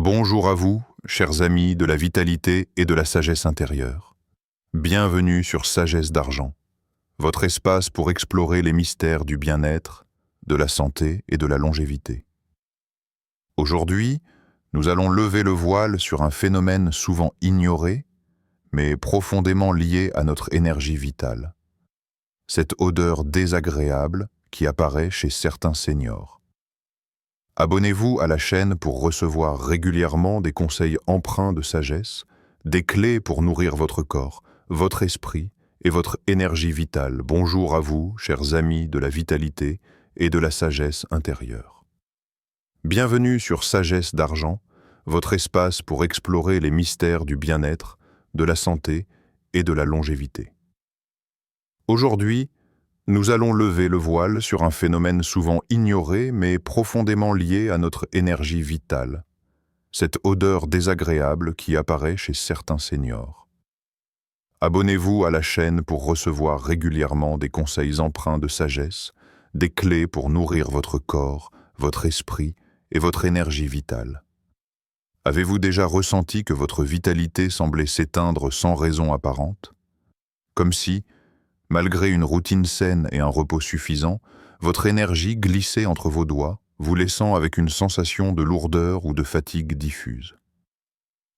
Bonjour à vous, chers amis de la vitalité et de la sagesse intérieure. Bienvenue sur Sagesse d'Argent, votre espace pour explorer les mystères du bien-être, de la santé et de la longévité. Aujourd'hui, nous allons lever le voile sur un phénomène souvent ignoré, mais profondément lié à notre énergie vitale. Cette odeur désagréable qui apparaît chez certains seniors. Abonnez-vous à la chaîne pour recevoir régulièrement des conseils empreints de sagesse, des clés pour nourrir votre corps, votre esprit et votre énergie vitale. Bonjour à vous, chers amis de la vitalité et de la sagesse intérieure. Bienvenue sur Sagesse d'Argent, votre espace pour explorer les mystères du bien-être, de la santé et de la longévité. Aujourd'hui, nous allons lever le voile sur un phénomène souvent ignoré mais profondément lié à notre énergie vitale, cette odeur désagréable qui apparaît chez certains seniors. Abonnez-vous à la chaîne pour recevoir régulièrement des conseils empreints de sagesse, des clés pour nourrir votre corps, votre esprit et votre énergie vitale. Avez-vous déjà ressenti que votre vitalité semblait s'éteindre sans raison apparente? Comme si, malgré une routine saine et un repos suffisant, votre énergie glissait entre vos doigts, vous laissant avec une sensation de lourdeur ou de fatigue diffuse.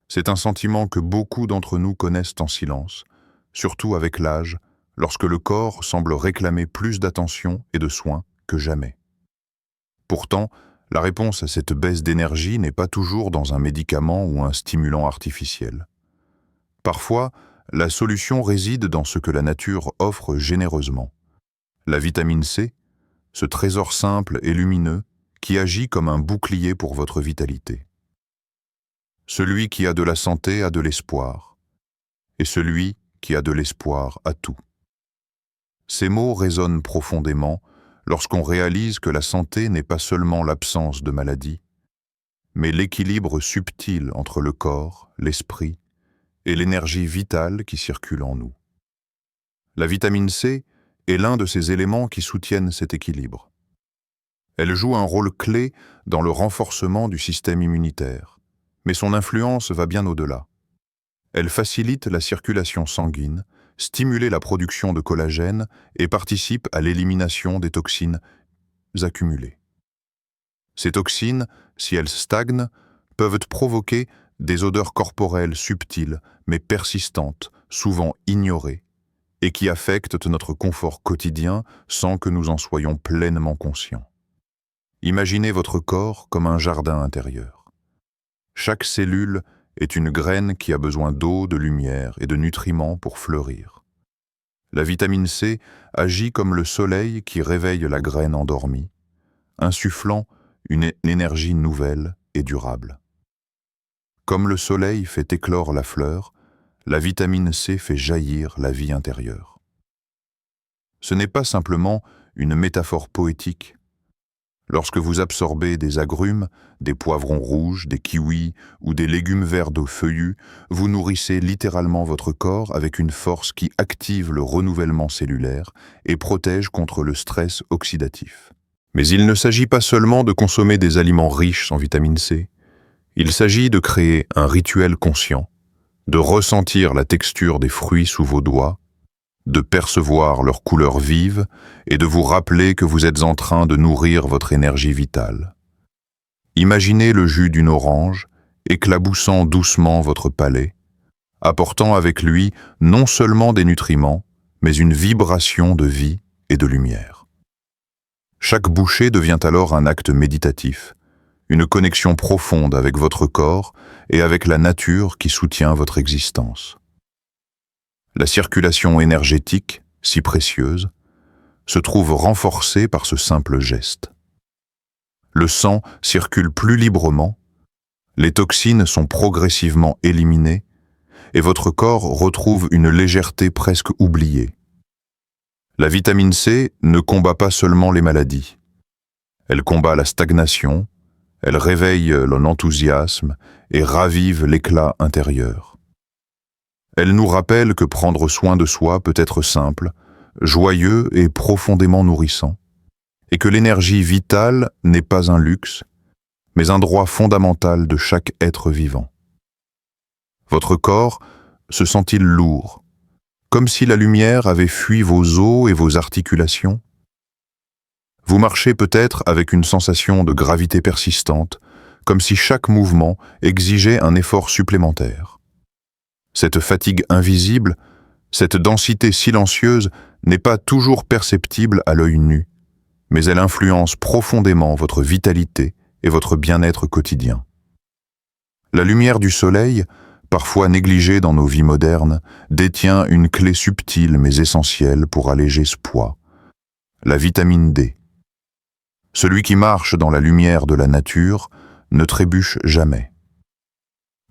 C'est un sentiment que beaucoup d'entre nous connaissent en silence, surtout avec l'âge, lorsque le corps semble réclamer plus d'attention et de soins que jamais. Pourtant, la réponse à cette baisse d'énergie n'est pas toujours dans un médicament ou un stimulant artificiel. Parfois, la solution réside dans ce que la nature offre généreusement. La vitamine C, ce trésor simple et lumineux qui agit comme un bouclier pour votre vitalité. Celui qui a de la santé a de l'espoir, et celui qui a de l'espoir a tout. Ces mots résonnent profondément lorsqu'on réalise que la santé n'est pas seulement l'absence de maladie, mais l'équilibre subtil entre le corps, l'esprit et l'énergie vitale qui circule en nous. La vitamine C est l'un de ces éléments qui soutiennent cet équilibre. Elle joue un rôle clé dans le renforcement du système immunitaire, mais son influence va bien au-delà. Elle facilite la circulation sanguine, stimule la production de collagène et participe à l'élimination des toxines accumulées. Ces toxines, si elles stagnent, peuvent provoquer des odeurs corporelles subtiles mais persistantes, souvent ignorées, et qui affectent notre confort quotidien sans que nous en soyons pleinement conscients. Imaginez votre corps comme un jardin intérieur. Chaque cellule est une graine qui a besoin d'eau, de lumière et de nutriments pour fleurir. La vitamine C agit comme le soleil qui réveille la graine endormie, insufflant une énergie nouvelle et durable. Comme le soleil fait éclore la fleur, la vitamine C fait jaillir la vie intérieure. Ce n'est pas simplement une métaphore poétique. Lorsque vous absorbez des agrumes, des poivrons rouges, des kiwis ou des légumes verts de feuillus, vous nourrissez littéralement votre corps avec une force qui active le renouvellement cellulaire et protège contre le stress oxydatif. Mais il ne s'agit pas seulement de consommer des aliments riches en vitamine C. Il s'agit de créer un rituel conscient, de ressentir la texture des fruits sous vos doigts, de percevoir leur couleur vive et de vous rappeler que vous êtes en train de nourrir votre énergie vitale. Imaginez le jus d'une orange éclaboussant doucement votre palais, apportant avec lui non seulement des nutriments, mais une vibration de vie et de lumière. Chaque bouchée devient alors un acte méditatif, une connexion profonde avec votre corps et avec la nature qui soutient votre existence. La circulation énergétique, si précieuse, se trouve renforcée par ce simple geste. Le sang circule plus librement, les toxines sont progressivement éliminées et votre corps retrouve une légèreté presque oubliée. La vitamine C ne combat pas seulement les maladies. Elle combat la stagnation, elle réveille l'enthousiasme et ravive l'éclat intérieur. Elle nous rappelle que prendre soin de soi peut être simple, joyeux et profondément nourrissant, et que l'énergie vitale n'est pas un luxe, mais un droit fondamental de chaque être vivant. Votre corps se sent-il lourd, comme si la lumière avait fui vos os et vos articulations? Vous marchez peut-être avec une sensation de gravité persistante, comme si chaque mouvement exigeait un effort supplémentaire. Cette fatigue invisible, cette densité silencieuse n'est pas toujours perceptible à l'œil nu, mais elle influence profondément votre vitalité et votre bien-être quotidien. La lumière du soleil, parfois négligée dans nos vies modernes, détient une clé subtile mais essentielle pour alléger ce poids: la vitamine D. Celui qui marche dans la lumière de la nature ne trébuche jamais.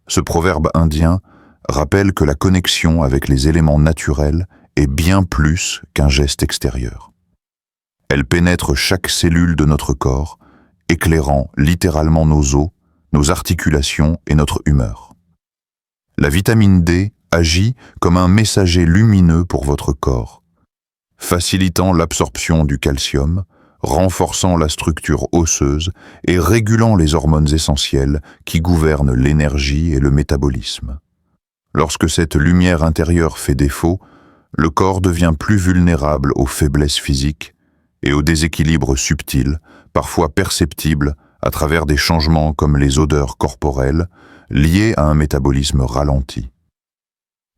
Ce proverbe indien rappelle que la connexion avec les éléments naturels est bien plus qu'un geste extérieur. Elle pénètre chaque cellule de notre corps, éclairant littéralement nos os, nos articulations et notre humeur. La vitamine D agit comme un messager lumineux pour votre corps, facilitant l'absorption du calcium, renforçant la structure osseuse et régulant les hormones essentielles qui gouvernent l'énergie et le métabolisme. Lorsque cette lumière intérieure fait défaut, le corps devient plus vulnérable aux faiblesses physiques et aux déséquilibres subtils, parfois perceptibles à travers des changements comme les odeurs corporelles liés à un métabolisme ralenti.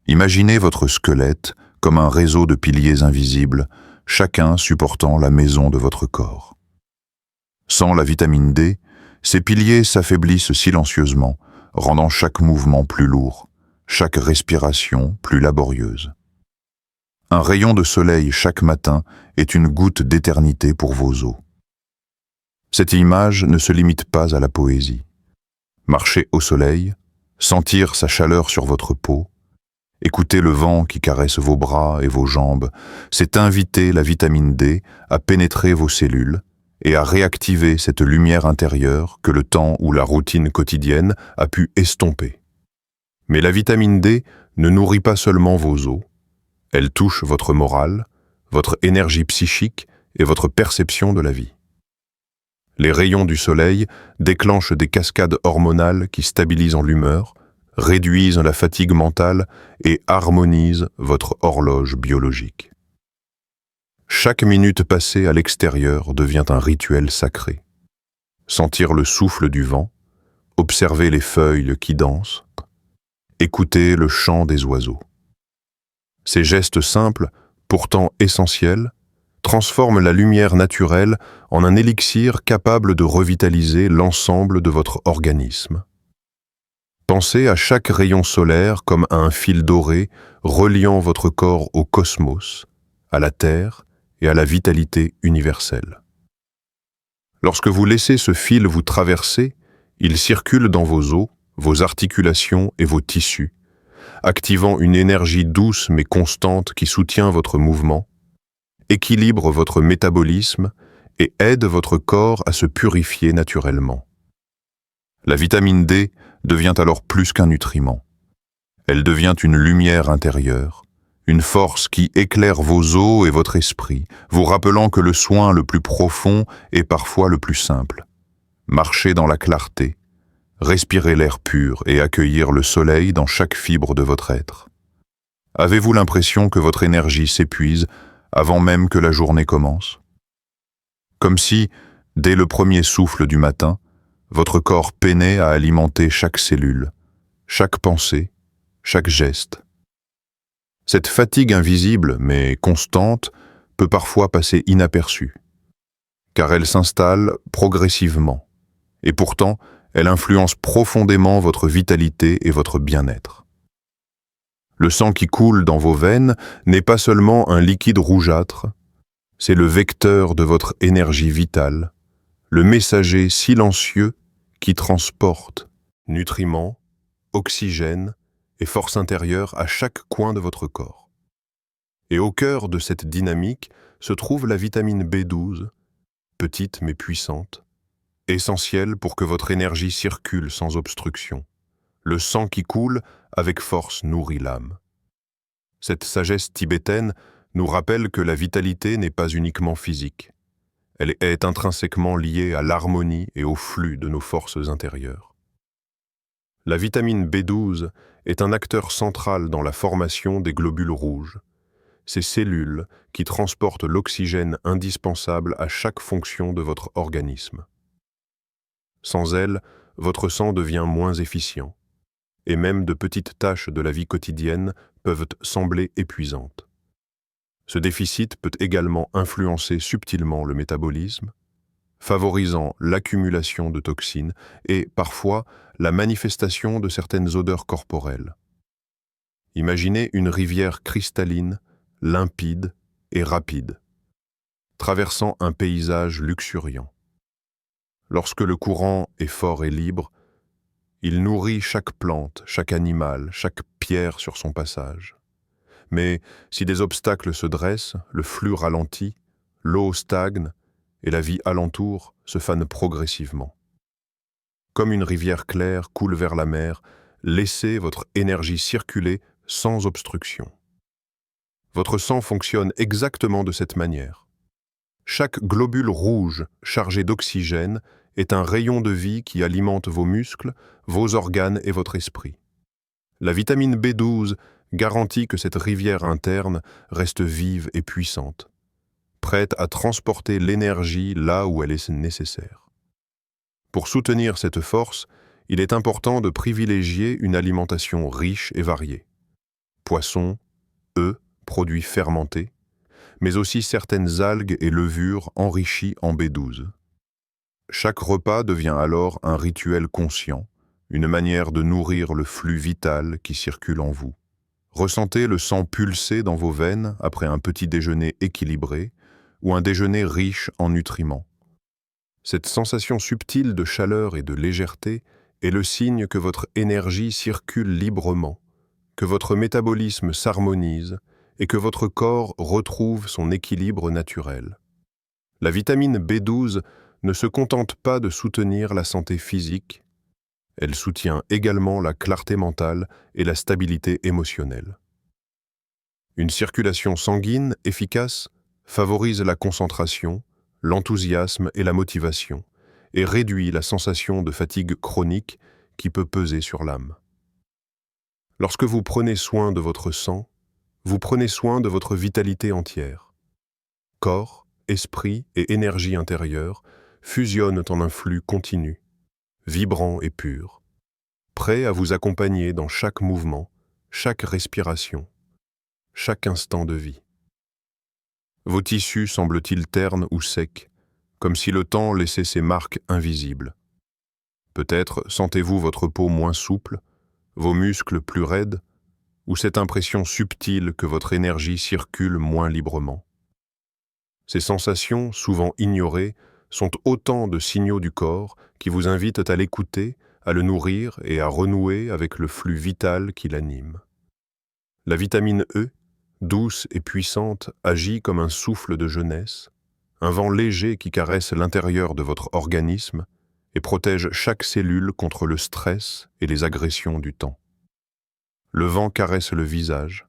Imaginez votre squelette comme un réseau de piliers invisibles, chacun supportant la maison de votre corps. Sans la vitamine D, ces piliers s'affaiblissent silencieusement, rendant chaque mouvement plus lourd, chaque respiration plus laborieuse. Un rayon de soleil chaque matin est une goutte d'éternité pour vos os. Cette image ne se limite pas à la poésie. Marcher au soleil, sentir sa chaleur sur votre peau, écouter le vent qui caresse vos bras et vos jambes, c'est inviter la vitamine D à pénétrer vos cellules et à réactiver cette lumière intérieure que le temps ou la routine quotidienne a pu estomper. Mais la vitamine D ne nourrit pas seulement vos os, elle touche votre morale, votre énergie psychique et votre perception de la vie. Les rayons du soleil déclenchent des cascades hormonales qui stabilisent l'humeur, réduisent la fatigue mentale et harmonisent votre horloge biologique. Chaque minute passée à l'extérieur devient un rituel sacré. Sentir le souffle du vent, observer les feuilles qui dansent, écouter le chant des oiseaux. Ces gestes simples, pourtant essentiels, transforment la lumière naturelle en un élixir capable de revitaliser l'ensemble de votre organisme. Pensez à chaque rayon solaire comme à un fil doré reliant votre corps au cosmos, à la Terre et à la vitalité universelle. Lorsque vous laissez ce fil vous traverser, il circule dans vos os, vos articulations et vos tissus, activant une énergie douce mais constante qui soutient votre mouvement, équilibre votre métabolisme et aide votre corps à se purifier naturellement. La vitamine D devient alors plus qu'un nutriment. Elle devient une lumière intérieure, une force qui éclaire vos os et votre esprit, vous rappelant que le soin le plus profond est parfois le plus simple. Marcher dans la clarté, respirer l'air pur et accueillir le soleil dans chaque fibre de votre être. Avez-vous l'impression que votre énergie s'épuise avant même que la journée commence? Comme si, dès le premier souffle du matin, votre corps peinait à alimenter chaque cellule, chaque pensée, chaque geste. Cette fatigue invisible mais constante peut parfois passer inaperçue, car elle s'installe progressivement, et pourtant elle influence profondément votre vitalité et votre bien-être. Le sang qui coule dans vos veines n'est pas seulement un liquide rougeâtre, c'est le vecteur de votre énergie vitale, le messager silencieux qui transporte nutriments, oxygène et force intérieure à chaque coin de votre corps. Et au cœur de cette dynamique se trouve la vitamine B12, petite mais puissante, essentielle pour que votre énergie circule sans obstruction. Le sang qui coule avec force nourrit l'âme. Cette sagesse tibétaine nous rappelle que la vitalité n'est pas uniquement physique. Elle est intrinsèquement liée à l'harmonie et au flux de nos forces intérieures. La vitamine B12 est un acteur central dans la formation des globules rouges, ces cellules qui transportent l'oxygène indispensable à chaque fonction de votre organisme. Sans elle, votre sang devient moins efficient, et même de petites tâches de la vie quotidienne peuvent sembler épuisantes. Ce déficit peut également influencer subtilement le métabolisme, favorisant l'accumulation de toxines et, parfois, la manifestation de certaines odeurs corporelles. Imaginez une rivière cristalline, limpide et rapide, traversant un paysage luxuriant. Lorsque le courant est fort et libre, il nourrit chaque plante, chaque animal, chaque pierre sur son passage. Mais si des obstacles se dressent, le flux ralentit, l'eau stagne et la vie alentour se fane progressivement. Comme une rivière claire coule vers la mer, laissez votre énergie circuler sans obstruction. Votre sang fonctionne exactement de cette manière. Chaque globule rouge chargé d'oxygène est un rayon de vie qui alimente vos muscles, vos organes et votre esprit. La vitamine B12 garantit que cette rivière interne reste vive et puissante, prête à transporter l'énergie là où elle est nécessaire. Pour soutenir cette force, il est important de privilégier une alimentation riche et variée. Poissons, œufs, produits fermentés, mais aussi certaines algues et levures enrichies en B12. Chaque repas devient alors un rituel conscient, une manière de nourrir le flux vital qui circule en vous. Ressentez le sang pulser dans vos veines après un petit déjeuner équilibré ou un déjeuner riche en nutriments. Cette sensation subtile de chaleur et de légèreté est le signe que votre énergie circule librement, que votre métabolisme s'harmonise et que votre corps retrouve son équilibre naturel. La vitamine B12 ne se contente pas de soutenir la santé physique, elle soutient également la clarté mentale et la stabilité émotionnelle. Une circulation sanguine efficace favorise la concentration, l'enthousiasme et la motivation, et réduit la sensation de fatigue chronique qui peut peser sur l'âme. Lorsque vous prenez soin de votre sang, vous prenez soin de votre vitalité entière. Corps, esprit et énergie intérieure fusionnent en un flux continu, vibrant et pur, prêt à vous accompagner dans chaque mouvement, chaque respiration, chaque instant de vie. Vos tissus semblent-ils ternes ou secs, comme si le temps laissait ses marques invisibles. Peut-être sentez-vous votre peau moins souple, vos muscles plus raides, ou cette impression subtile que votre énergie circule moins librement. Ces sensations, souvent ignorées, sont autant de signaux du corps qui vous invitent à l'écouter, à le nourrir et à renouer avec le flux vital qui l'anime. La vitamine E, douce et puissante, agit comme un souffle de jeunesse, un vent léger qui caresse l'intérieur de votre organisme et protège chaque cellule contre le stress et les agressions du temps. Le vent caresse le visage,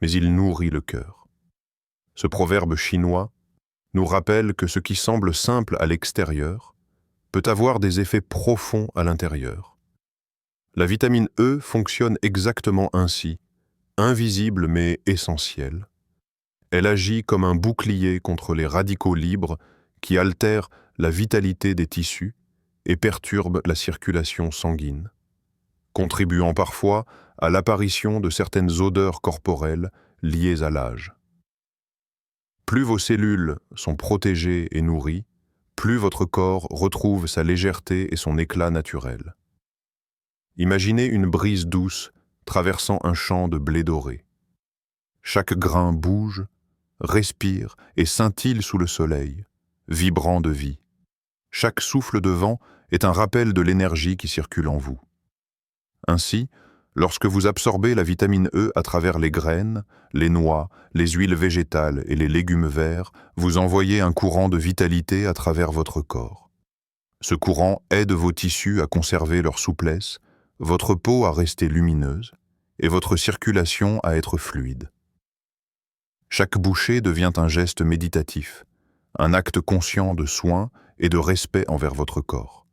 mais il nourrit le cœur. Ce proverbe chinois nous rappelle que ce qui semble simple à l'extérieur peut avoir des effets profonds à l'intérieur. La vitamine E fonctionne exactement ainsi, invisible mais essentielle. Elle agit comme un bouclier contre les radicaux libres qui altèrent la vitalité des tissus et perturbent la circulation sanguine, contribuant parfois à l'apparition de certaines odeurs corporelles liées à l'âge. Plus vos cellules sont protégées et nourries, plus votre corps retrouve sa légèreté et son éclat naturel. Imaginez une brise douce traversant un champ de blé doré. Chaque grain bouge, respire et scintille sous le soleil, vibrant de vie. Chaque souffle de vent est un rappel de l'énergie qui circule en vous. Ainsi, lorsque vous absorbez la vitamine E à travers les graines, les noix, les huiles végétales et les légumes verts, vous envoyez un courant de vitalité à travers votre corps. Ce courant aide vos tissus à conserver leur souplesse, votre peau à rester lumineuse et votre circulation à être fluide. Chaque bouchée devient un geste méditatif, un acte conscient de soin et de respect envers votre corps.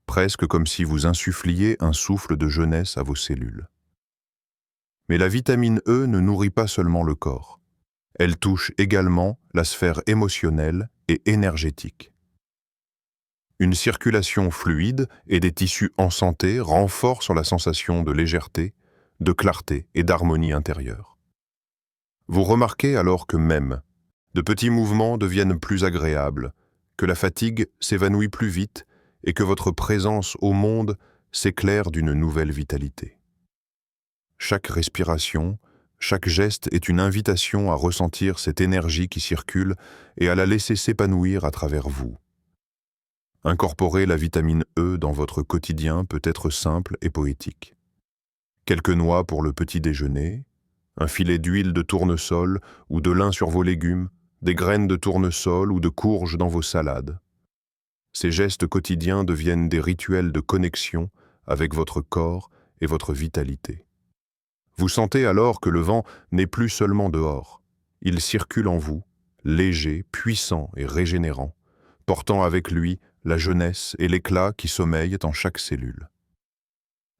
Presque comme si vous insuffliez un souffle de jeunesse à vos cellules. Mais la vitamine E ne nourrit pas seulement le corps. Elle touche également la sphère émotionnelle et énergétique. Une circulation fluide et des tissus en santé renforcent la sensation de légèreté, de clarté et d'harmonie intérieure. Vous remarquez alors que même de petits mouvements deviennent plus agréables, que la fatigue s'évanouit plus vite et que votre présence au monde s'éclaire d'une nouvelle vitalité. Chaque respiration, chaque geste est une invitation à ressentir cette énergie qui circule et à la laisser s'épanouir à travers vous. Incorporer la vitamine E dans votre quotidien peut être simple et poétique. Quelques noix pour le petit déjeuner, un filet d'huile de tournesol ou de lin sur vos légumes, des graines de tournesol ou de courge dans vos salades. Ces gestes quotidiens deviennent des rituels de connexion avec votre corps et votre vitalité. Vous sentez alors que le vent n'est plus seulement dehors. Il circule en vous, léger, puissant et régénérant, portant avec lui la jeunesse et l'éclat qui sommeillent en chaque cellule.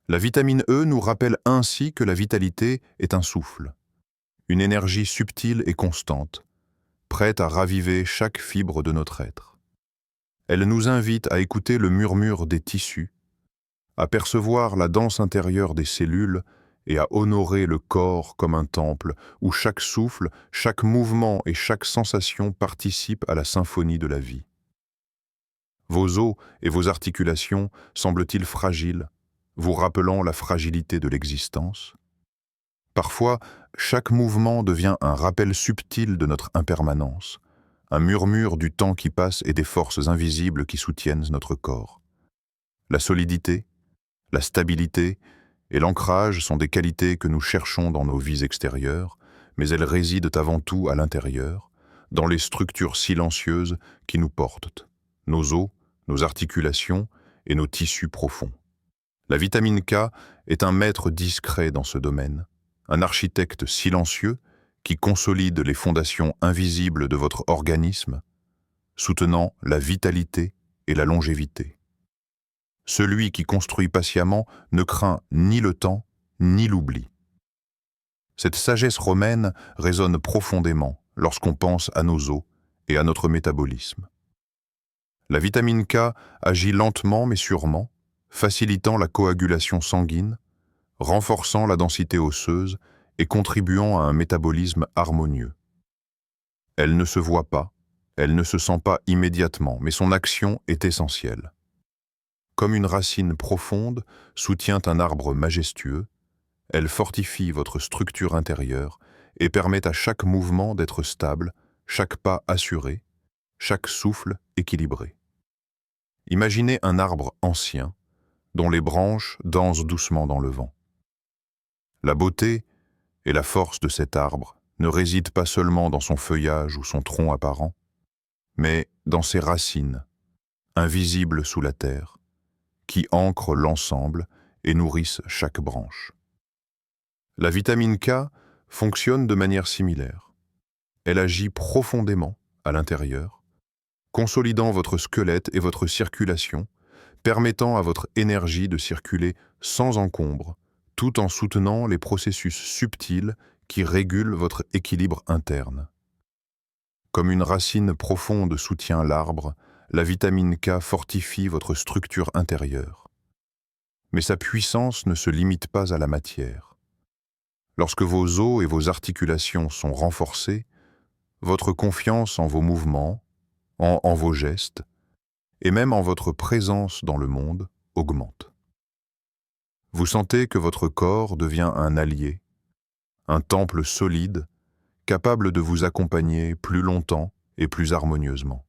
La vitamine E nous rappelle ainsi que la vitalité est un souffle, une énergie subtile et constante, prête à raviver chaque fibre de notre être. Elle nous invite à écouter le murmure des tissus, à percevoir la danse intérieure des cellules et à honorer le corps comme un temple où chaque souffle, chaque mouvement et chaque sensation participent à la symphonie de la vie. Vos os et vos articulations semblent-ils fragiles, vous rappelant la fragilité de l'existence? Parfois, chaque mouvement devient un rappel subtil de notre impermanence, un murmure du temps qui passe et des forces invisibles qui soutiennent notre corps. La solidité, la stabilité et l'ancrage sont des qualités que nous cherchons dans nos vies extérieures, mais elles résident avant tout à l'intérieur, dans les structures silencieuses qui nous portent, nos os, nos articulations et nos tissus profonds. La vitamine K est un maître discret dans ce domaine, un architecte silencieux qui consolide les fondations invisibles de votre organisme, soutenant la vitalité et la longévité. Celui qui construit patiemment ne craint ni le temps ni l'oubli. Cette sagesse romaine résonne profondément lorsqu'on pense à nos os et à notre métabolisme. La vitamine K agit lentement mais sûrement, facilitant la coagulation sanguine, renforçant la densité osseuse et contribuant à un métabolisme harmonieux. Elle ne se voit pas, elle ne se sent pas immédiatement, mais son action est essentielle. Comme une racine profonde soutient un arbre majestueux, elle fortifie votre structure intérieure et permet à chaque mouvement d'être stable, chaque pas assuré, chaque souffle équilibré. Imaginez un arbre ancien, dont les branches dansent doucement dans le vent. La beauté et la force de cet arbre ne résident pas seulement dans son feuillage ou son tronc apparent, mais dans ses racines, invisibles sous la terre, qui ancrent l'ensemble et nourrissent chaque branche. La vitamine K fonctionne de manière similaire. Elle agit profondément à l'intérieur, consolidant votre squelette et votre circulation, permettant à votre énergie de circuler sans encombre, tout en soutenant les processus subtils qui régulent votre équilibre interne. Comme une racine profonde soutient l'arbre, la vitamine K fortifie votre structure intérieure. Mais sa puissance ne se limite pas à la matière. Lorsque vos os et vos articulations sont renforcés, votre confiance en vos mouvements, en vos gestes, et même en votre présence dans le monde, augmente. Vous sentez que votre corps devient un allié, un temple solide, capable de vous accompagner plus longtemps et plus harmonieusement.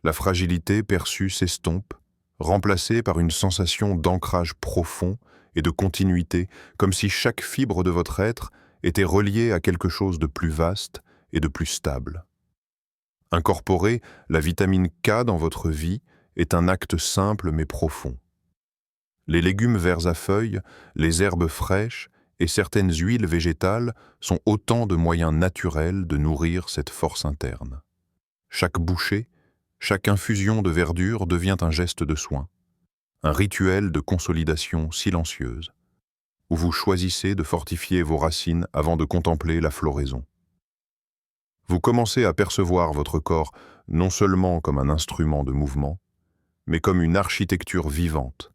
La fragilité perçue s'estompe, remplacée par une sensation d'ancrage profond et de continuité, comme si chaque fibre de votre être était reliée à quelque chose de plus vaste et de plus stable. Incorporer la vitamine K dans votre vie est un acte simple mais profond. Les légumes verts à feuilles, les herbes fraîches et certaines huiles végétales sont autant de moyens naturels de nourrir cette force interne. Chaque bouchée, chaque infusion de verdure devient un geste de soin, un rituel de consolidation silencieuse, où vous choisissez de fortifier vos racines avant de contempler la floraison. Vous commencez à percevoir votre corps non seulement comme un instrument de mouvement, mais comme une architecture vivante,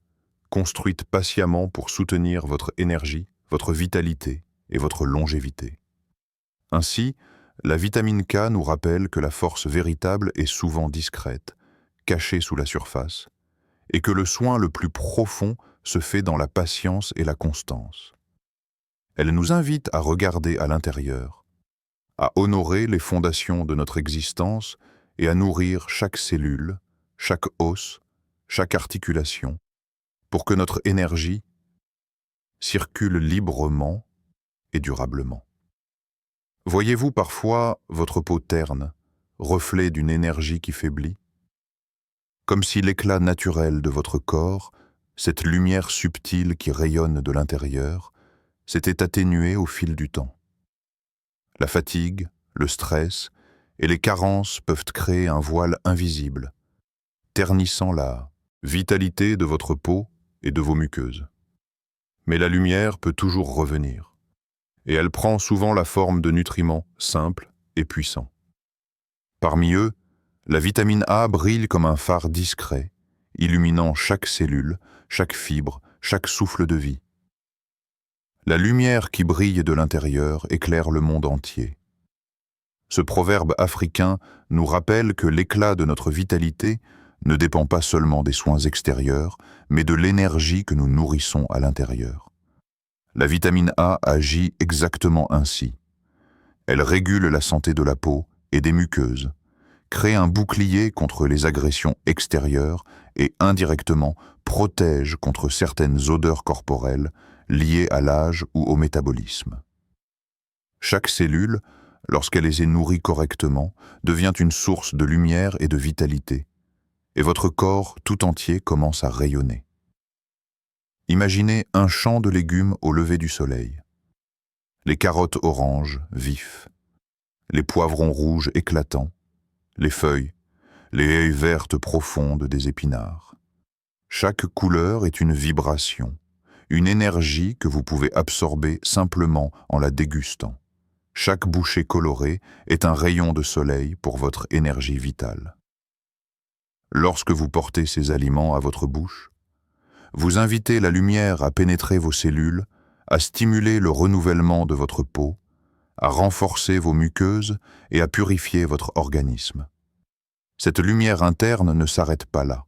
construite patiemment pour soutenir votre énergie, votre vitalité et votre longévité. Ainsi, la vitamine K nous rappelle que la force véritable est souvent discrète, cachée sous la surface, et que le soin le plus profond se fait dans la patience et la constance. Elle nous invite à regarder à l'intérieur, à honorer les fondations de notre existence et à nourrir chaque cellule, chaque os, chaque articulation, pour que notre énergie circule librement et durablement. Voyez-vous parfois votre peau terne, reflet d'une énergie qui faiblit? Comme si l'éclat naturel de votre corps, cette lumière subtile qui rayonne de l'intérieur, s'était atténué au fil du temps. La fatigue, le stress et les carences peuvent créer un voile invisible, ternissant la vitalité de votre peau et de vos muqueuses. Mais la lumière peut toujours revenir, et elle prend souvent la forme de nutriments simples et puissants. Parmi eux, la vitamine A brille comme un phare discret, illuminant chaque cellule, chaque fibre, chaque souffle de vie. La lumière qui brille de l'intérieur éclaire le monde entier. Ce proverbe africain nous rappelle que l'éclat de notre vitalité ne dépend pas seulement des soins extérieurs, mais de l'énergie que nous nourrissons à l'intérieur. La vitamine A agit exactement ainsi. Elle régule la santé de la peau et des muqueuses, crée un bouclier contre les agressions extérieures et indirectement protège contre certaines odeurs corporelles liées à l'âge ou au métabolisme. Chaque cellule, lorsqu'elle est nourrie correctement, devient une source de lumière et de vitalité, et votre corps tout entier commence à rayonner. Imaginez un champ de légumes au lever du soleil. Les carottes oranges vifs, les poivrons rouges éclatants, les feuilles, les haies vertes profondes des épinards. Chaque couleur est une vibration, une énergie que vous pouvez absorber simplement en la dégustant. Chaque bouchée colorée est un rayon de soleil pour votre énergie vitale. Lorsque vous portez ces aliments à votre bouche, vous invitez la lumière à pénétrer vos cellules, à stimuler le renouvellement de votre peau, à renforcer vos muqueuses et à purifier votre organisme. Cette lumière interne ne s'arrête pas là.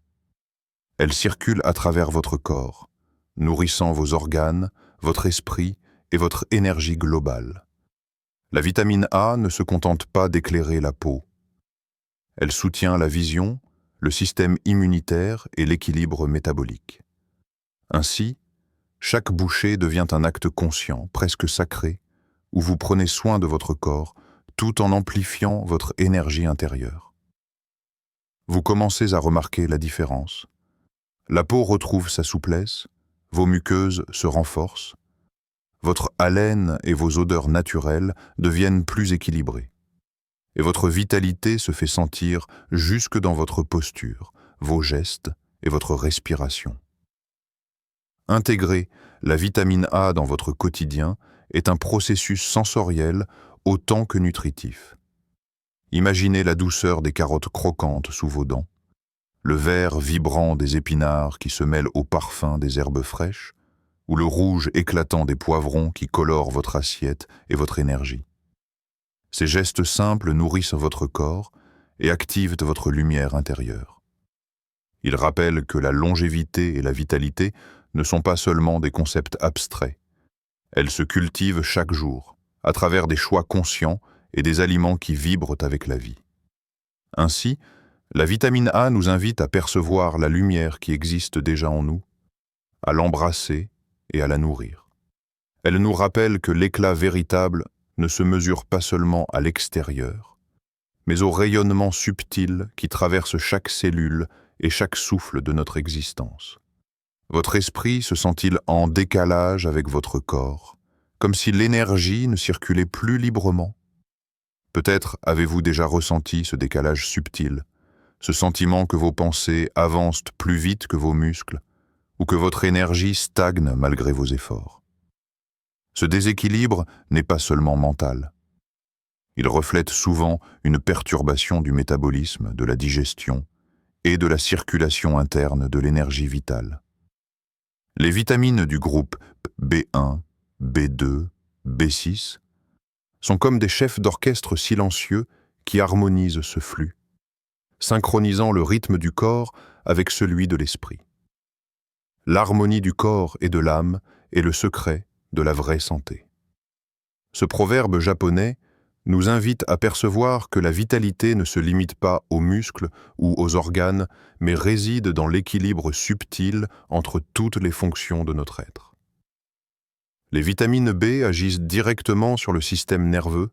Elle circule à travers votre corps, nourrissant vos organes, votre esprit et votre énergie globale. La vitamine A ne se contente pas d'éclairer la peau. Elle soutient la vision, le système immunitaire et l'équilibre métabolique. Ainsi, chaque bouchée devient un acte conscient, presque sacré, où vous prenez soin de votre corps tout en amplifiant votre énergie intérieure. Vous commencez à remarquer la différence. La peau retrouve sa souplesse, vos muqueuses se renforcent, votre haleine et vos odeurs naturelles deviennent plus équilibrées. Et votre vitalité se fait sentir jusque dans votre posture, vos gestes et votre respiration. Intégrer la vitamine A dans votre quotidien est un processus sensoriel autant que nutritif. Imaginez la douceur des carottes croquantes sous vos dents, le vert vibrant des épinards qui se mêlent au parfum des herbes fraîches, ou le rouge éclatant des poivrons qui colorent votre assiette et votre énergie. Ces gestes simples nourrissent votre corps et activent votre lumière intérieure. Ils rappellent que la longévité et la vitalité ne sont pas seulement des concepts abstraits. Elles se cultivent chaque jour, à travers des choix conscients et des aliments qui vibrent avec la vie. Ainsi, la vitamine A nous invite à percevoir la lumière qui existe déjà en nous, à l'embrasser et à la nourrir. Elle nous rappelle que l'éclat véritable ne se mesure pas seulement à l'extérieur, mais au rayonnement subtil qui traverse chaque cellule et chaque souffle de notre existence. Votre esprit se sent-il en décalage avec votre corps, comme si l'énergie ne circulait plus librement? Peut-être avez-vous déjà ressenti ce décalage subtil, ce sentiment que vos pensées avancent plus vite que vos muscles, ou que votre énergie stagne malgré vos efforts. Ce déséquilibre n'est pas seulement mental. Il reflète souvent une perturbation du métabolisme, de la digestion et de la circulation interne de l'énergie vitale. Les vitamines du groupe B1, B2, B6 sont comme des chefs d'orchestre silencieux qui harmonisent ce flux, synchronisant le rythme du corps avec celui de l'esprit. L'harmonie du corps et de l'âme est le secret de la vraie santé. Ce proverbe japonais nous invite à percevoir que la vitalité ne se limite pas aux muscles ou aux organes, mais réside dans l'équilibre subtil entre toutes les fonctions de notre être. Les vitamines B agissent directement sur le système nerveux,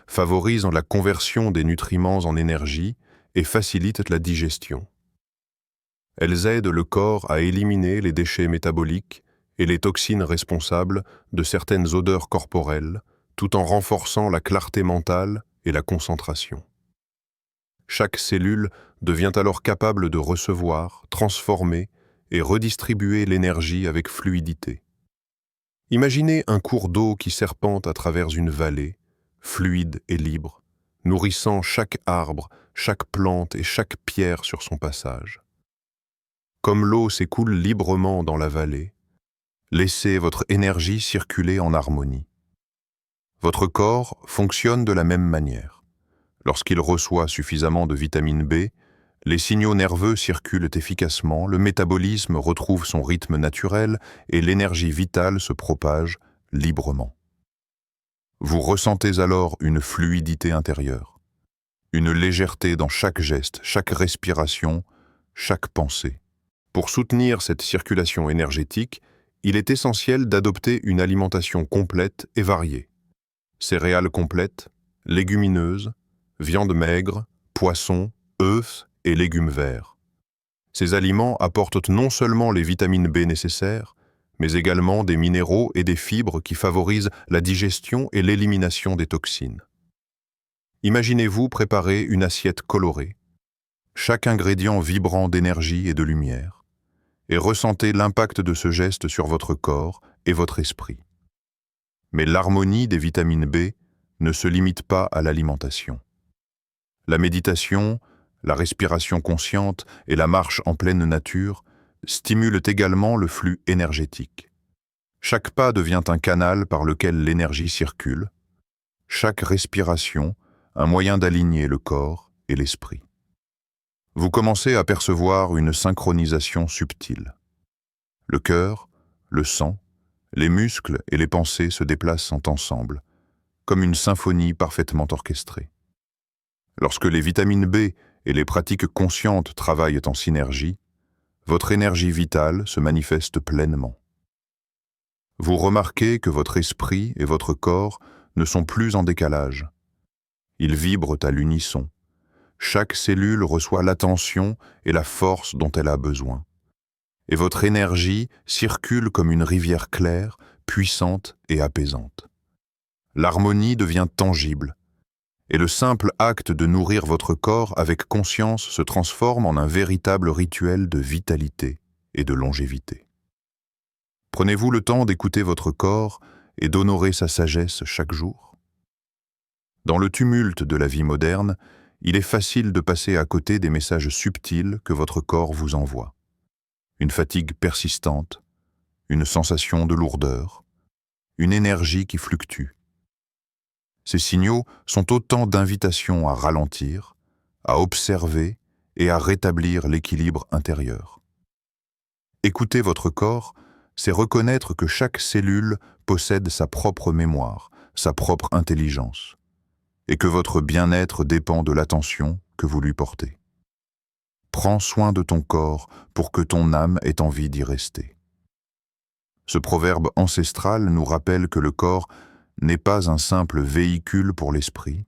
favorisent la conversion des nutriments en énergie et facilitent la digestion. Elles aident le corps à éliminer les déchets métaboliques et les toxines responsables de certaines odeurs corporelles, tout en renforçant la clarté mentale et la concentration. Chaque cellule devient alors capable de recevoir, transformer et redistribuer l'énergie avec fluidité. Imaginez un cours d'eau qui serpente à travers une vallée, fluide et libre, nourrissant chaque arbre, chaque plante et chaque pierre sur son passage. Comme l'eau s'écoule librement dans la vallée, laissez votre énergie circuler en harmonie. Votre corps fonctionne de la même manière. Lorsqu'il reçoit suffisamment de vitamine B, les signaux nerveux circulent efficacement, le métabolisme retrouve son rythme naturel et l'énergie vitale se propage librement. Vous ressentez alors une fluidité intérieure, une légèreté dans chaque geste, chaque respiration, chaque pensée. Pour soutenir cette circulation énergétique, il est essentiel d'adopter une alimentation complète et variée. Céréales complètes, légumineuses, viande maigre, poissons, œufs et légumes verts. Ces aliments apportent non seulement les vitamines B nécessaires, mais également des minéraux et des fibres qui favorisent la digestion et l'élimination des toxines. Imaginez-vous préparer une assiette colorée, chaque ingrédient vibrant d'énergie et de lumière, et ressentez l'impact de ce geste sur votre corps et votre esprit. Mais l'harmonie des vitamines B ne se limite pas à l'alimentation. La méditation, la respiration consciente et la marche en pleine nature stimulent également le flux énergétique. Chaque pas devient un canal par lequel l'énergie circule, chaque respiration un moyen d'aligner le corps et l'esprit. Vous commencez à percevoir une synchronisation subtile. Le cœur, le sang, les muscles et les pensées se déplacent ensemble, comme une symphonie parfaitement orchestrée. Lorsque les vitamines B et les pratiques conscientes travaillent en synergie, votre énergie vitale se manifeste pleinement. Vous remarquez que votre esprit et votre corps ne sont plus en décalage. Ils vibrent à l'unisson. Chaque cellule reçoit l'attention et la force dont elle a besoin. Et votre énergie circule comme une rivière claire, puissante et apaisante. L'harmonie devient tangible, et le simple acte de nourrir votre corps avec conscience se transforme en un véritable rituel de vitalité et de longévité. Prenez-vous le temps d'écouter votre corps et d'honorer sa sagesse chaque jour? Dans le tumulte de la vie moderne, il est facile de passer à côté des messages subtils que votre corps vous envoie. Une fatigue persistante, une sensation de lourdeur, une énergie qui fluctue. Ces signaux sont autant d'invitations à ralentir, à observer et à rétablir l'équilibre intérieur. Écouter votre corps, c'est reconnaître que chaque cellule possède sa propre mémoire, sa propre intelligence, et que votre bien-être dépend de l'attention que vous lui portez. Prends soin de ton corps pour que ton âme ait envie d'y rester. Ce proverbe ancestral nous rappelle que le corps n'est pas un simple véhicule pour l'esprit,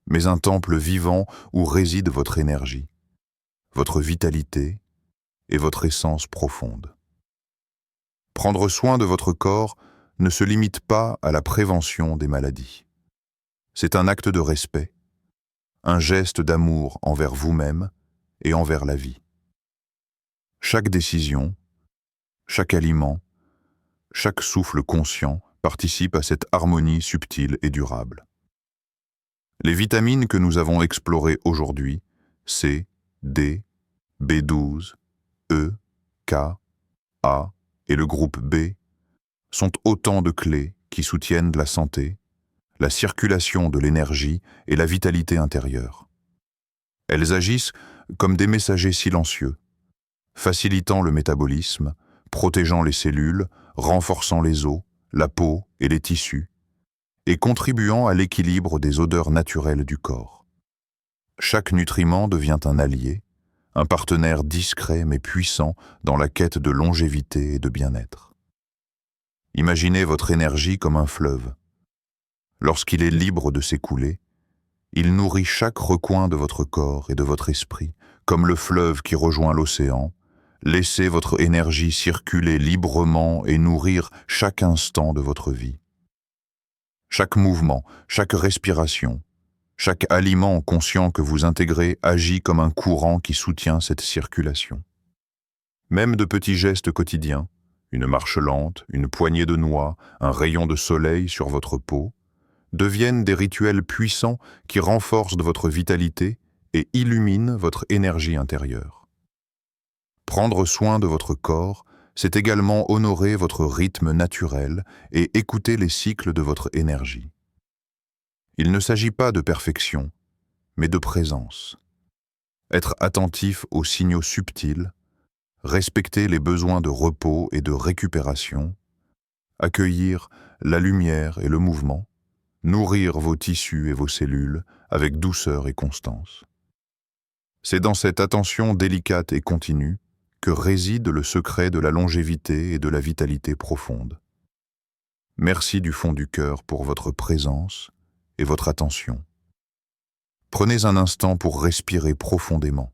mais un temple vivant où réside votre énergie, votre vitalité et votre essence profonde. Prendre soin de votre corps ne se limite pas à la prévention des maladies. C'est un acte de respect, un geste d'amour envers vous-même et envers la vie. Chaque décision, chaque aliment, chaque souffle conscient participe à cette harmonie subtile et durable. Les vitamines que nous avons explorées aujourd'hui, C, D, B12, E, K, A et le groupe B, sont autant de clés qui soutiennent la santé, la circulation de l'énergie et la vitalité intérieure. Elles agissent comme des messagers silencieux, facilitant le métabolisme, protégeant les cellules, renforçant les os, la peau et les tissus, et contribuant à l'équilibre des odeurs naturelles du corps. Chaque nutriment devient un allié, un partenaire discret mais puissant dans la quête de longévité et de bien-être. Imaginez votre énergie comme un fleuve. Lorsqu'il est libre de s'écouler, il nourrit chaque recoin de votre corps et de votre esprit, comme le fleuve qui rejoint l'océan. Laissez votre énergie circuler librement et nourrir chaque instant de votre vie. Chaque mouvement, chaque respiration, chaque aliment conscient que vous intégrez agit comme un courant qui soutient cette circulation. Même de petits gestes quotidiens, une marche lente, une poignée de noix, un rayon de soleil sur votre peau, deviennent des rituels puissants qui renforcent votre vitalité et illuminent votre énergie intérieure. Prendre soin de votre corps, c'est également honorer votre rythme naturel et écouter les cycles de votre énergie. Il ne s'agit pas de perfection, mais de présence. Être attentif aux signaux subtils, respecter les besoins de repos et de récupération, accueillir la lumière et le mouvement, nourrir vos tissus et vos cellules avec douceur et constance. C'est dans cette attention délicate et continue que réside le secret de la longévité et de la vitalité profonde. Merci du fond du cœur pour votre présence et votre attention. Prenez un instant pour respirer profondément,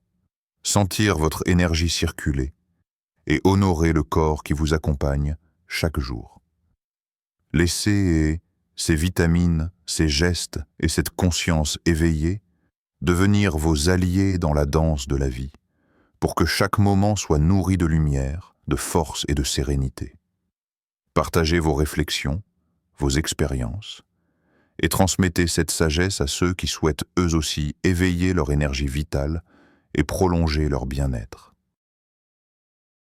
sentir votre énergie circuler et honorer le corps qui vous accompagne chaque jour. Laissez ces vitamines, ces gestes et cette conscience éveillée devenir vos alliés dans la danse de la vie, pour que chaque moment soit nourri de lumière, de force et de sérénité. Partagez vos réflexions, vos expériences, et transmettez cette sagesse à ceux qui souhaitent eux aussi éveiller leur énergie vitale et prolonger leur bien-être.